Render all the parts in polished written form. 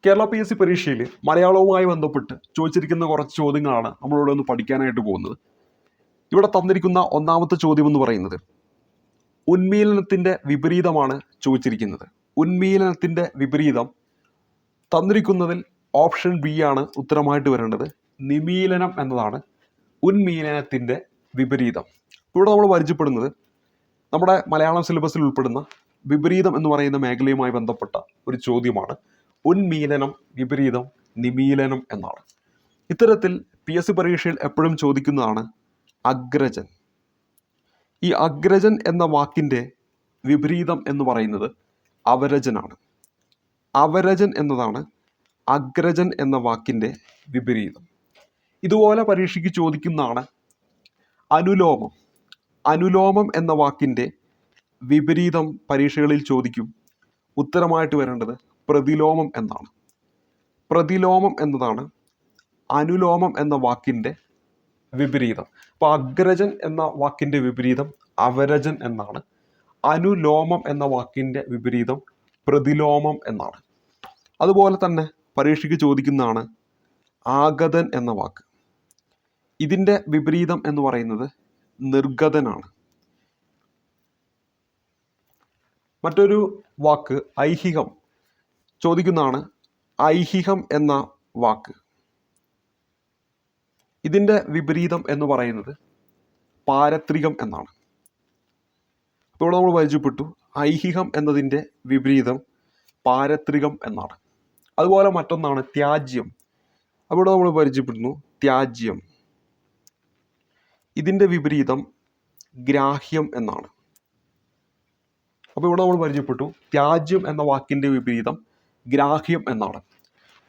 Kerala PSC പരീക്ഷയിൽ മലയാളവുമായി ബന്ധപ്പെട്ട് ചോദിച്ചിരിക്കുന്ന കുറച്ച് ചോദ്യങ്ങളാണ് നമ്മളിവിടെ ഒന്ന് പഠിക്കാനായിട്ട് പോകുന്നത്. ഇവിടെ തന്നിരിക്കുന്ന ഒന്നാമത്തെ ചോദ്യം എന്ന് പറയുന്നത് ഉന്മീലനത്തിൻ്റെ വിപരീതമാണ് ചോദിച്ചിരിക്കുന്നത്. ഉന്മീലനത്തിൻ്റെ വിപരീതം തന്നിരിക്കുന്നതിൽ ഓപ്ഷൻ ബി ആണ് ഉത്തരമായിട്ട് വരേണ്ടത്. നിമീലനം എന്നതാണ് ഉന്മീലനത്തിൻ്റെ വിപരീതം. ഇവിടെ നമ്മൾ പരിചയപ്പെടുന്നത് നമ്മുടെ മലയാളം സിലബസിൽ ഉൾപ്പെടുന്ന വിപരീതം എന്ന് പറയുന്ന മേഖലയുമായി ബന്ധപ്പെട്ട ഒരു ചോദ്യമാണ്. ഉന്മീലനം, വിപരീതം, നിമീലനം എന്നാണ്. ഇത്തരത്തിൽ PSC പരീക്ഷയിൽ എപ്പോഴും ചോദിക്കുന്നതാണ് അഗ്രജൻ. ഈ അഗ്രജൻ എന്ന വാക്കിൻ്റെ വിപരീതം എന്ന് പറയുന്നത് അവരജനാണ്. അവരജൻ എന്നതാണ് അഗ്രജൻ എന്ന വാക്കിൻ്റെ വിപരീതം. ഇതുപോലെ പരീക്ഷയ്ക്ക് ചോദിക്കുന്നതാണ് അനുലോമം. അനുലോമം എന്ന വാക്കിൻ്റെ വിപരീതം പരീക്ഷകളിൽ ചോദിക്കും. ഉത്തരമായിട്ട് വരേണ്ടത് പ്രതിലോമം എന്നാണ്. പ്രതിലോമം എന്നതാണ് അനുലോമം എന്ന വാക്കിൻ്റെ വിപരീതം. അപ്പോൾ അഗ്രജൻ എന്ന വാക്കിൻ്റെ വിപരീതം അവരജൻ എന്നാണ്. അനുലോമം എന്ന വാക്കിൻ്റെ വിപരീതം പ്രതിലോമം എന്നാണ്. അതുപോലെ തന്നെ പരീക്ഷയ്ക്ക് ചോദിക്കുന്നതാണ് ആഗതൻ എന്ന വാക്ക്. ഇതിൻ്റെ വിപരീതം എന്ന് പറയുന്നത് നിർഗതനാണ്. മറ്റൊരു വാക്ക് ഐഹികം ചോദിക്കുന്നതാണ്. ഐഹികം എന്ന വാക്ക്, ഇതിൻ്റെ വിപരീതം എന്ന് പറയുന്നത് പാരത്രികം എന്നാണ്. അപ്പോൾ ഇവിടെ നമ്മൾ പരിചയപ്പെട്ടു ഐഹികം എന്നതിൻ്റെ വിപരീതം പാരത്രികം എന്നാണ്. അതുപോലെ മറ്റൊന്നാണ് ത്യാജ്യം. അപ്പോൾ ഇവിടെ നമ്മൾ പരിചയപ്പെടുന്നു ത്യാജ്യം, ഇതിൻ്റെ വിപരീതം ഗ്രാഹ്യം എന്നാണ്. അപ്പോൾ ഇവിടെ നമ്മൾ പരിചയപ്പെട്ടു ത്യാജ്യം എന്ന വാക്കിൻ്റെ വിപരീതം ഗ്രാഹ്യം എന്നാണ്.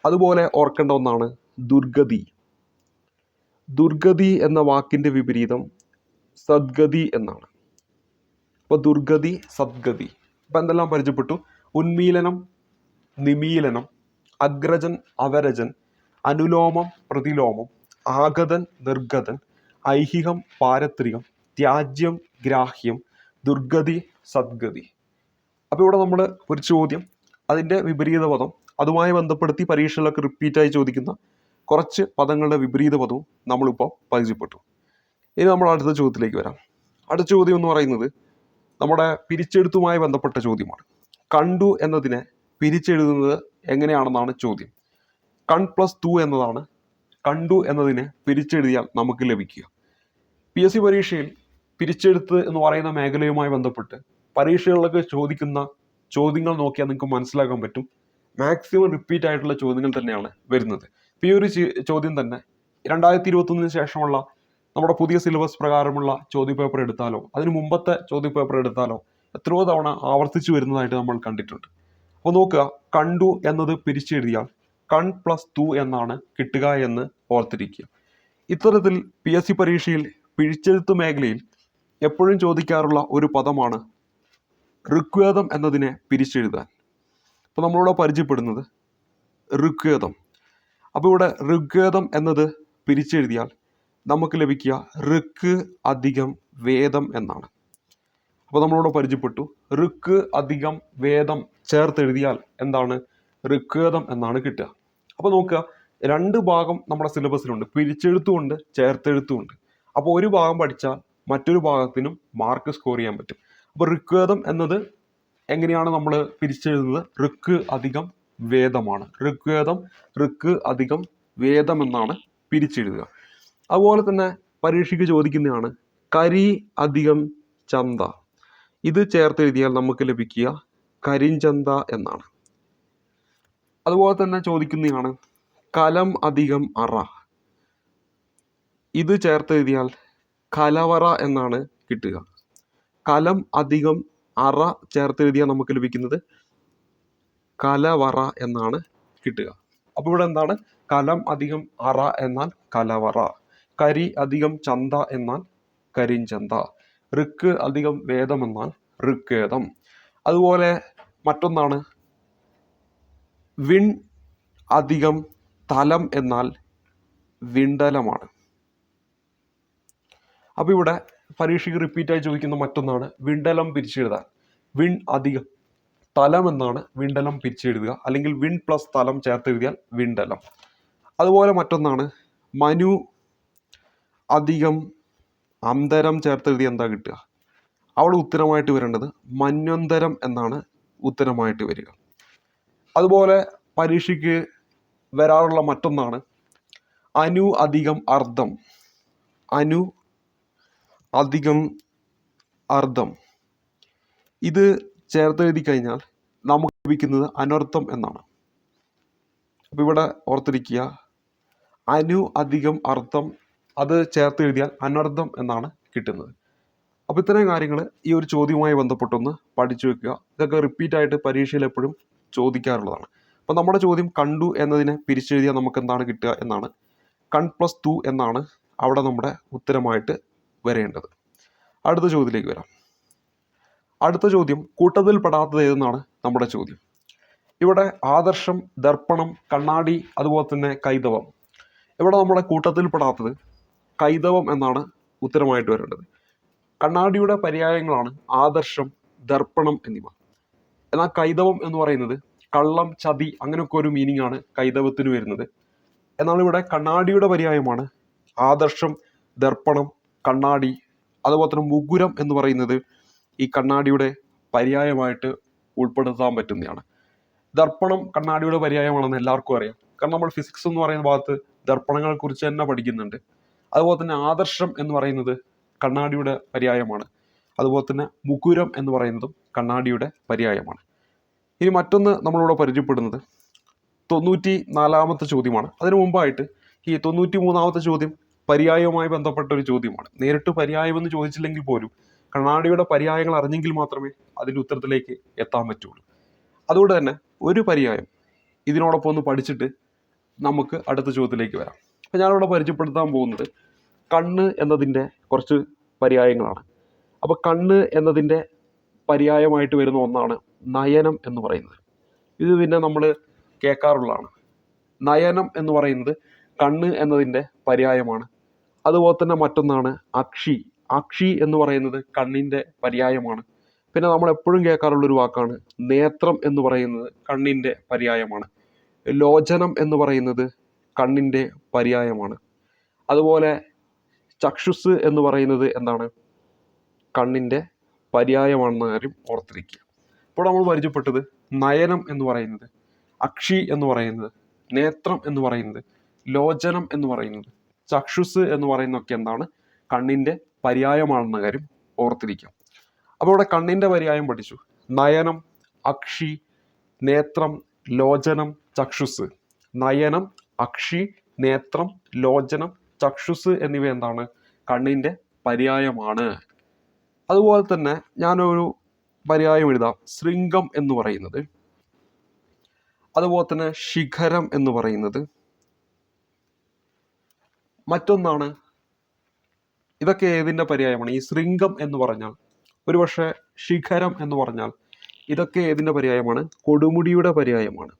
അതുപോലെ ഓർക്കേണ്ട ഒന്നാണ് ദുർഗതി. ദുർഗതി എന്ന വാക്കിൻ്റെ വിപരീതം സദ്ഗതി എന്നാണ്. അപ്പോൾ ദുർഗതി, സദ്ഗതി. അപ്പം എന്തെല്ലാം പരിചയപ്പെട്ടു? ഉന്മീലനം, നിമീലനം, അഗ്രജൻ, അവരജൻ, അനുലോമം, പ്രതിലോമം, ആഗതൻ, നിർഗതൻ, ഐഹികം, പാരത്രികം, ത്യാജ്യം, ഗ്രാഹ്യം, ദുർഗതി, സദ്ഗതി. അപ്പോൾ ഇവിടെ നമ്മൾ ഒരു ചോദ്യം, അതിൻ്റെ വിപരീത പദം, അതുമായി ബന്ധപ്പെടുത്തി പരീക്ഷകളിലൊക്കെ റിപ്പീറ്റായി ചോദിക്കുന്ന കുറച്ച് പദങ്ങളുടെ വിപരീത പദവും നമ്മളിപ്പോൾ പരിചയപ്പെട്ടു. ഇനി നമ്മൾ അടുത്ത ചോദ്യത്തിലേക്ക് വരാം. അടുത്ത ചോദ്യം എന്ന് പറയുന്നത് നമ്മുടെ പിരിച്ചെഴുത്തുമായി ബന്ധപ്പെട്ട ചോദ്യമാണ്. കണ്ടു എന്നതിനെ പിരിച്ചെഴുതുന്നത് എങ്ങനെയാണെന്നാണ് ചോദ്യം. കൺ പ്ലസ് ടു എന്നതാണ് കണ്ടു എന്നതിനെ പിരിച്ചെഴുതിയാൽ നമുക്ക് ലഭിക്കുക. PSC പരീക്ഷയിൽ പിരിച്ചെഴുത്ത് എന്ന് പറയുന്ന മേഖലയുമായി ബന്ധപ്പെട്ട് പരീക്ഷകളിലൊക്കെ ചോദിക്കുന്ന ചോദ്യങ്ങൾ നോക്കിയാൽ നിങ്ങൾക്ക് മനസ്സിലാക്കാൻ പറ്റും. മാക്സിമം റിപ്പീറ്റ് ആയിട്ടുള്ള ചോദ്യങ്ങൾ തന്നെയാണ് വരുന്നത്. ഇപ്പോൾ ഈ ഒരു ചോദ്യം തന്നെ 2021 ശേഷമുള്ള നമ്മുടെ പുതിയ സിലബസ് പ്രകാരമുള്ള ചോദ്യപേപ്പർ എടുത്താലോ അതിന് മുമ്പത്തെ ചോദ്യപേപ്പർ എടുത്താലോ എത്രയോ തവണ ആവർത്തിച്ചു വരുന്നതായിട്ട് നമ്മൾ കണ്ടിട്ടുണ്ട്. അപ്പോൾ നോക്കുക, കണ്ടു എന്നത് പിരിച്ചെഴുതിയാൽ കൺ പ്ലസ് ടു എന്നാണ് കിട്ടുക എന്ന് ഓർത്തിരിക്കുക. ഇത്തരത്തിൽ PSC പരീക്ഷയിൽ പിരിച്ചെഴുത്ത് മേഖലയിൽ എപ്പോഴും ചോദിക്കാറുള്ള ഒരു പദമാണ് ഋഗ്വേദം എന്നതിനെ പിരിച്ചെഴുതാൻ. അപ്പോൾ നമ്മളിവിടെ പരിചയപ്പെടുന്നത് ഋഗ്വേദം. അപ്പോൾ ഇവിടെ ഋഗ്വേദം എന്നത് പിരിച്ചെഴുതിയാൽ നമുക്ക് ലഭിക്കുക ഋക്ക് അധികം വേദം എന്നാണ്. അപ്പോൾ നമ്മളിവിടെ പരിചയപ്പെട്ടു ഋക്ക് അധികം വേദം ചേർത്തെഴുതിയാൽ എന്താണ്? ഋഗ്വേദം എന്നാണ് കിട്ടുക. അപ്പോൾ നോക്കുക, രണ്ട് ഭാഗം നമ്മുടെ സിലബസിലുണ്ട്, പിരിച്ചെഴുത്തുമുണ്ട് ചേർത്തെഴുത്തുമുണ്ട്. അപ്പോൾ ഒരു ഭാഗം പഠിച്ചാൽ മറ്റൊരു ഭാഗത്തിനും മാർക്ക് സ്കോർ ചെയ്യാൻ പറ്റും. അപ്പോൾ ഋഗ്വേദം എന്നത് എങ്ങനെയാണ് നമ്മൾ പിരിച്ചെഴുതുന്നത്? ഋക്ക് അധികം വേദമാണ്. ഋഗ്വേദം ഋക്ക് അധികം വേദം എന്നാണ് പിരിച്ചെഴുതുക. അതുപോലെ തന്നെ പരീക്ഷയ്ക്ക് ചോദിക്കുന്നതാണ് കരി അധികം ചന്ത. ഇത് ചേർത്തെഴുതിയാൽ നമുക്ക് ലഭിക്കുക കരിഞ്ചന്ത എന്നാണ്. അതുപോലെ തന്നെ ചോദിക്കുന്നതാണ് കലം അധികം അറ. ഇത് ചേർത്തെഴുതിയാൽ കലവറ എന്നാണ് കിട്ടുക. കലം അധികം അറ ചേർത്തെഴുതിയാൽ നമുക്ക് ലഭിക്കുന്നത് കലവറ എന്നാണ് കിട്ടുക. അപ്പോൾ ഇവിടെ എന്താണ്? കലം അധികം അറ എന്നാൽ കലവറ, കരി അധികം ചന്ത എന്നാൽ കരിഞ്ചന്ത, ഋക്ക് അധികം വേദം എന്നാൽ ഋഗ്വേദം. അതുപോലെ മറ്റൊന്നാണ് വിൺ അധികം തലം എന്നാൽ വിണ്ടലമാണ്. അപ്പോൾ ഇവിടെ പരീക്ഷയ്ക്ക് റിപ്പീറ്റായി ചോദിക്കുന്ന മറ്റൊന്നാണ് വിണ്ടലം പിരിച്ചെഴുതാൻ. വിൺ അധികം തലം എന്നാണ് വിണ്ടലം പിരിച്ചെഴുതുക, അല്ലെങ്കിൽ വിൺ പ്ലസ് തലം ചേർത്തെഴുതിയാൽ വിണ്ടലം. അതുപോലെ മറ്റൊന്നാണ് മനു അധികം അന്തരം ചേർത്തെഴുതി എന്താ കിട്ടുക? അവിടെ ഉത്തരമായിട്ട് വരേണ്ടത് മന്വന്തരം എന്നാണ് ഉത്തരമായിട്ട് വരിക. അതുപോലെ പരീക്ഷയ്ക്ക് വരാറുള്ള മറ്റൊന്നാണ് അനു അധികം അർദ്ധം. അനു അധികം അർദ്ധം. ഇത് ചേർത്തെഴുതി കഴിഞ്ഞാൽ നമുക്ക് ലഭിക്കുന്നത് അനർത്ഥം എന്നാണ്. അപ്പോൾ ഇവിടെ ഓർത്തിരിക്കുക, അനു അധികം അർത്ഥം, അത് ചേർത്തെഴുതിയാൽ അനർത്ഥം എന്നാണ് കിട്ടുന്നത്. അപ്പോൾ ഇത്രയും കാര്യങ്ങൾ ഈ ഒരു ചോദ്യവുമായി ബന്ധപ്പെട്ടൊന്ന് പഠിച്ചു വെക്കുക. ഇതൊക്കെ റിപ്പീറ്റ് ആയിട്ട് പരീക്ഷയിൽ എപ്പോഴും ചോദിക്കാറുള്ളതാണ്. അപ്പോൾ നമ്മുടെ ചോദ്യം കണ്ടു എന്നതിനെ പിരിച്ചെഴുതിയാൽ നമുക്ക് എന്താണ് കിട്ടുക എന്നാണ്. കൺ പ്ലസ് ടു എന്നാണ് അവിടെ നമ്മുടെ ഉത്തരമായിട്ട് വരേണ്ടത്. അടുത്ത ചോദ്യത്തിലേക്ക് വരാം. അടുത്ത ചോദ്യം കൂട്ടത്തിൽ പെടാത്തത് ഏതെന്നാണ് നമ്മുടെ ചോദ്യം. ഇവിടെ ആദർശം, ദർപ്പണം, കണ്ണാടി, അതുപോലെ തന്നെ കൈതവം. ഇവിടെ നമ്മുടെ കൂട്ടത്തിൽ പെടാത്തത് കൈതവം എന്നാണ് ഉത്തരമായിട്ട് വരേണ്ടത്. കണ്ണാടിയുടെ പര്യായങ്ങളാണ് ആദർശം, ദർപ്പണം എന്നിവ. എന്നാൽ കൈതവം എന്ന് പറയുന്നത് കള്ളം, ചതി, അങ്ങനെയൊക്കെ ഒരു മീനിങ് ആണ് കൈതവത്തിന് വരുന്നത്. എന്നാൽ ഇവിടെ കണ്ണാടിയുടെ പര്യായമാണ് ആദർശം, ദർപ്പണം, കണ്ണാടി. അതുപോലെ തന്നെ മുകുരം എന്ന് പറയുന്നത് ഈ കണ്ണാടിയുടെ പര്യായമായിട്ട് ഉൾപ്പെടുത്താൻ പറ്റുന്നതാണ്. ദർപ്പണം കണ്ണാടിയുടെ പര്യായമാണെന്ന് എല്ലാവർക്കും അറിയാം. കാരണം നമ്മൾ ഫിസിക്സ് എന്ന് പറയുന്ന ഭാഗത്ത് ദർപ്പണങ്ങളെ കുറിച്ച് തന്നെ പഠിക്കുന്നുണ്ട്. അതുപോലെ തന്നെ ആദർശം എന്ന് പറയുന്നത് കണ്ണാടിയുടെ പര്യായമാണ്. അതുപോലെ തന്നെ മുകുരം എന്ന് പറയുന്നതും കണ്ണാടിയുടെ പര്യായമാണ്. ഇനി മറ്റൊന്ന് നമ്മളിവിടെ പരിചയപ്പെടുന്നത് 94-ാമത്തെ ചോദ്യമാണ്. അതിനു മുമ്പായിട്ട് ഈ 93-ാമത്തെ ചോദ്യം പര്യായവുമായി ബന്ധപ്പെട്ട ഒരു ചോദ്യമാണ്. നേരിട്ട് പര്യായം എന്ന് ചോദിച്ചില്ലെങ്കിൽ പോലും കണ്ണാടിയുടെ പര്യായങ്ങൾ അറിഞ്ഞെങ്കിൽ മാത്രമേ അതിൻ്റെ ഉത്തരത്തിലേക്ക് എത്താൻ പറ്റുള്ളൂ. അതുകൊണ്ട് തന്നെ ഒരു പര്യായം ഇതിനോടൊപ്പം ഒന്ന് പഠിച്ചിട്ട് നമുക്ക് അടുത്ത ചോദ്യത്തിലേക്ക് വരാം. അപ്പോൾ ഞാനിവിടെ പരിചയപ്പെടുത്താൻ പോകുന്നത് കണ്ണ് എന്നതിൻ്റെ കുറച്ച് പര്യായങ്ങളാണ്. അപ്പോൾ കണ്ണ് എന്നതിൻ്റെ പര്യായമായിട്ട് വരുന്ന ഒന്നാണ് നയനം എന്ന് പറയുന്നത്. ഇത് പിന്നെ നമ്മൾ കേൾക്കാറുള്ളതാണ്. നയനം എന്ന് പറയുന്നത് കണ്ണ് എന്നതിൻ്റെ പര്യായമാണ്. അതുപോലെ തന്നെ മറ്റൊന്നാണ് അക്ഷി. അക്ഷി എന്ന് പറയുന്നത് കണ്ണിൻ്റെ പര്യായമാണ്. പിന്നെ നമ്മൾ എപ്പോഴും കേൾക്കാറുള്ളൊരു വാക്കാണ് നേത്രം എന്ന് പറയുന്നത് കണ്ണിൻ്റെ പര്യായമാണ്. ലോചനം എന്ന് പറയുന്നത് കണ്ണിൻ്റെ പര്യായമാണ്. അതുപോലെ ചക്ഷുസ് എന്ന് പറയുന്നത് എന്താണ്? കണ്ണിൻ്റെ പര്യായമാണെന്ന കാര്യം ഓർത്തിരിക്കുക. ഇപ്പോൾ നമ്മൾ പരിചയപ്പെട്ടത് നയനം എന്ന് പറയുന്നത്, അക്ഷി എന്ന് പറയുന്നത്, നേത്രം എന്ന് പറയുന്നത്, ലോചനം എന്ന് പറയുന്നത്, ചക്ഷുസ് എന്ന് പറയുന്നതൊക്കെ എന്താണ്? കണ്ണിൻ്റെ പര്യായമാണെന്ന കാര്യം ഓർത്തിരിക്കുക. അപ്പോൾ ഇവിടെ കണ്ണിൻ്റെ പര്യായം പഠിച്ചു. നയനം, അക്ഷി, നേത്രം, ലോചനം, ചക്ഷുസ്. നയനം, അക്ഷി, നേത്രം, ലോചനം, ചക്ഷുസ് എന്നിവ എന്താണ്? കണ്ണിൻ്റെ പര്യായമാണ്. അതുപോലെ തന്നെ ഞാനൊരു പര്യായം എഴുതാം. ശൃംഗം എന്ന് പറയുന്നത്, അതുപോലെ തന്നെ ശിഖരം എന്ന് പറയുന്നത്, മറ്റൊന്നാണ്. ഇതൊക്കെ ഏതിൻ്റെ പര്യായമാണ്? ഈ ശൃംഗം എന്ന് പറഞ്ഞാൽ, ഒരുപക്ഷെ ശിഖരം എന്ന് പറഞ്ഞാൽ, ഇതൊക്കെ ഏതിൻ്റെ പര്യായമാണ്? കൊടുമുടിയുടെ പര്യായമാണ്.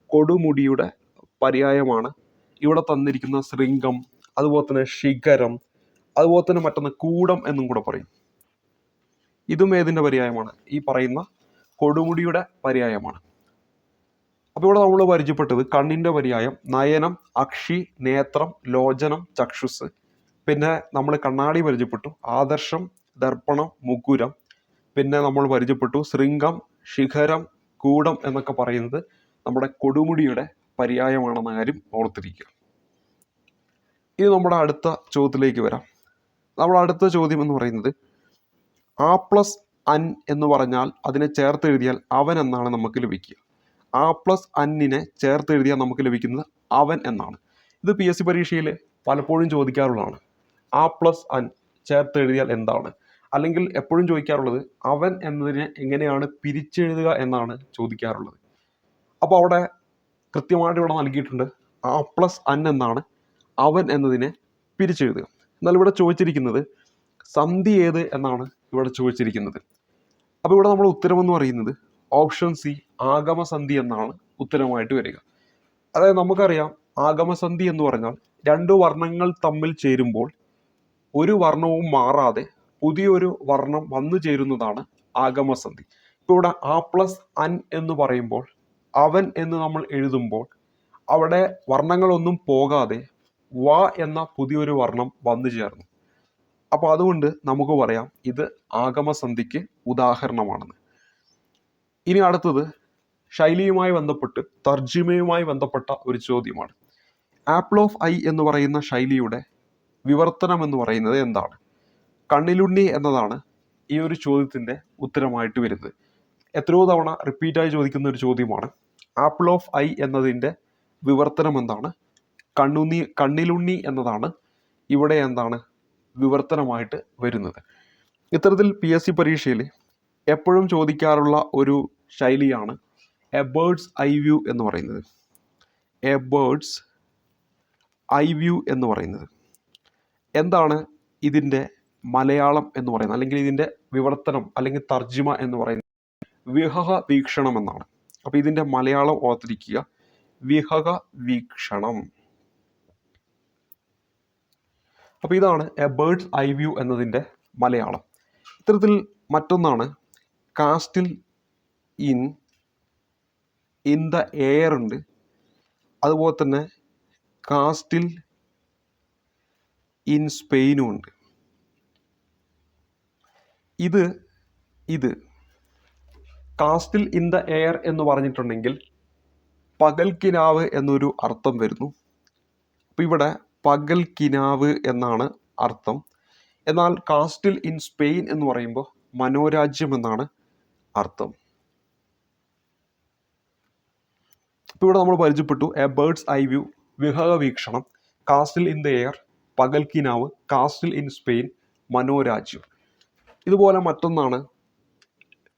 കൊടുമുടിയുടെ പര്യായമാണ് ഇവിടെ തന്നിരിക്കുന്ന ശൃംഗം, അതുപോലെ തന്നെ ശിഖരം, അതുപോലെ തന്നെ മറ്റൊന്ന് കൂടം എന്നും കൂടെ പറയും. ഇതും ഏതിൻ്റെ പര്യായമാണ്? ഈ പറയുന്ന കൊടുമുടിയുടെ പര്യായമാണ്. അപ്പോൾ ഇവിടെ നമ്മൾ പരിചയപ്പെട്ടത് കണ്ണിൻ്റെ പര്യായം നയനം, അക്ഷി, നേത്രം, ലോചനം, ചക്ഷുസ്. പിന്നെ നമ്മൾ കണ്ണാടി പരിചയപ്പെട്ടു, ആദർശം, ദർപ്പണം, മുകുരം. പിന്നെ നമ്മൾ പരിചയപ്പെട്ടു ശൃംഗം, ശിഖരം, കൂടം എന്നൊക്കെ പറയുന്നത് നമ്മുടെ കൊടുമുടിയുടെ പര്യായമാണെന്ന കാര്യം ഓർത്തിരിക്കുക. ഇനി നമ്മുടെ അടുത്ത ചോദ്യത്തിലേക്ക് വരാം. നമ്മുടെ അടുത്ത ചോദ്യം എന്ന് പറയുന്നത് ആ പ്ലസ് അൻ എന്ന് പറഞ്ഞാൽ അതിനെ ചേർത്തെഴുതിയാൽ അവൻ എന്നാണ് നമുക്ക് ലഭിക്കുക. ആ പ്ലസ് അന്നിനെ ചേർത്തെഴുതിയാൽ നമുക്ക് ലഭിക്കുന്നത് അവൻ എന്നാണ്. ഇത് PSC പരീക്ഷയിൽ പലപ്പോഴും ചോദിക്കാറുള്ളതാണ്. ആ പ്ലസ് അൻ ചേർത്തെഴുതിയാൽ എന്താണ്? അല്ലെങ്കിൽ എപ്പോഴും ചോദിക്കാറുള്ളത് അവൻ എന്നതിനെ എങ്ങനെയാണ് പിരിച്ചെഴുതുക എന്നാണ് ചോദിക്കാറുള്ളത്. അപ്പോൾ അവിടെ കൃത്യമായിട്ട് ഇവിടെ നൽകിയിട്ടുണ്ട് ആ പ്ലസ് അൻ എന്നാണ് അവൻ എന്നതിനെ പിരിച്ചെഴുതുക. എന്നാൽ ഇവിടെ ചോദിച്ചിരിക്കുന്നത് സന്ധി ഏത് എന്നാണ് ഇവിടെ ചോദിച്ചിരിക്കുന്നത്. അപ്പോൾ ഇവിടെ നമ്മുടെ ഉത്തരമെന്ന് പറയുന്നത് ഓപ്ഷൻ സി, ആഗമസന്ധി എന്നാണ് ഉത്തരമായിട്ട് വരിക. അതായത് നമുക്കറിയാം ആഗമസന്ധി എന്ന് പറഞ്ഞാൽ രണ്ട് വർണ്ണങ്ങൾ തമ്മിൽ ചേരുമ്പോൾ ഒരു വർണ്ണവും മാറാതെ പുതിയൊരു വർണ്ണം വന്നു ചേരുന്നതാണ് ആഗമസന്ധി. ഇപ്പോൾ ഇവിടെ ആ പ്ലസ് അൻ എന്ന് പറയുമ്പോൾ അവൻ എന്ന് നമ്മൾ എഴുതുമ്പോൾ അവിടെ വർണ്ണങ്ങളൊന്നും പോകാതെ വ എന്ന പുതിയൊരു വർണ്ണം വന്നു ചേർന്നു. അപ്പോൾ അതുകൊണ്ട് നമുക്ക് പറയാം ഇത് ആഗമസന്ധിക്ക് ഉദാഹരണമാണെന്ന്. ഇനി അടുത്തത് ശൈലിയുമായി ബന്ധപ്പെട്ട് തർജിമയുമായി ബന്ധപ്പെട്ട ഒരു ചോദ്യമാണ്. ആപ്പിൾ ഓഫ് ഐ എന്ന് പറയുന്ന ശൈലിയുടെ വിവർത്തനം എന്ന് പറയുന്നത് എന്താണ്? കണ്ണിലുണ്ണി എന്നതാണ് ഈ ഒരു ചോദ്യത്തിൻ്റെ ഉത്തരമായിട്ട് വരുന്നത്. എത്രയോ തവണ റിപ്പീറ്റായി ചോദിക്കുന്ന ഒരു ചോദ്യമാണ്. ആപ്പിൾ ഓഫ് ഐ എന്നതിൻ്റെ വിവർത്തനം എന്താണ്? കണ്ണിലുണ്ണി എന്നതാണ് ഇവിടെ എന്താണ് വിവർത്തനമായിട്ട് വരുന്നത്. ഇത്തരത്തിൽ PSC പരീക്ഷയിൽ എപ്പോഴും ചോദിക്കാറുള്ള ഒരു ശൈലിയാണ് എ ബേർഡ്സ് ഐ വ്യൂ എന്ന് പറയുന്നത്. എ ബേർഡ്സ് ഐ വ്യൂ എന്ന് പറയുന്നത് എന്താണ് ഇതിൻ്റെ മലയാളം എന്ന് പറയുന്നത്, അല്ലെങ്കിൽ ഇതിൻ്റെ വിവർത്തനം അല്ലെങ്കിൽ തർജിമ എന്ന് പറയുന്നത് വിഹഗ വീക്ഷണം എന്നാണ്. അപ്പോൾ ഇതിൻ്റെ മലയാളം ഓർത്തിരിക്കുക, വിഹഗ വീക്ഷണം. അപ്പോൾ ഇതാണ് എ ബേർഡ്സ് ഐ വ്യൂ എന്നതിൻ്റെ മലയാളം. ഇത്തരത്തിൽ മറ്റൊന്നാണ് കാസ്റ്റിൽ ഇൻ ദ എയർ ഉണ്ട്. അതുപോലെ തന്നെ കാസ്റ്റിൽ ഇൻ സ്പെയിനും ഉണ്ട്. ഇത് കാസ്റ്റിൽ ഇൻ ദ എയർ എന്ന് പറഞ്ഞിട്ടുണ്ടെങ്കിൽ പകൽക്കിനാവ് എന്നൊരു അർത്ഥം വരുന്നു. അപ്പോൾ ഇവിടെ പകൽക്കിനാവ് എന്നാണ് അർത്ഥം. എന്നാൽ കാസ്റ്റിൽ ഇൻ സ്പെയിൻ എന്ന് പറയുമ്പോൾ മനോരാജ്യം എന്നാണ് അർത്ഥം. ഇപ്പോൾ ഇവിടെ നമ്മൾ പരിചയപ്പെട്ടു എ ബേർഡ്സ് ഐ വ്യൂ, വിഹഗ വീക്ഷണം, കാസ്റ്റിൽ ഇൻ ദ എയർ, പകൽക്കിനാവ്, കാസ്റ്റിൽ ഇൻ സ്പെയിൻ, മനോരാജ്യം. ഇതുപോലെ മറ്റൊന്നാണ്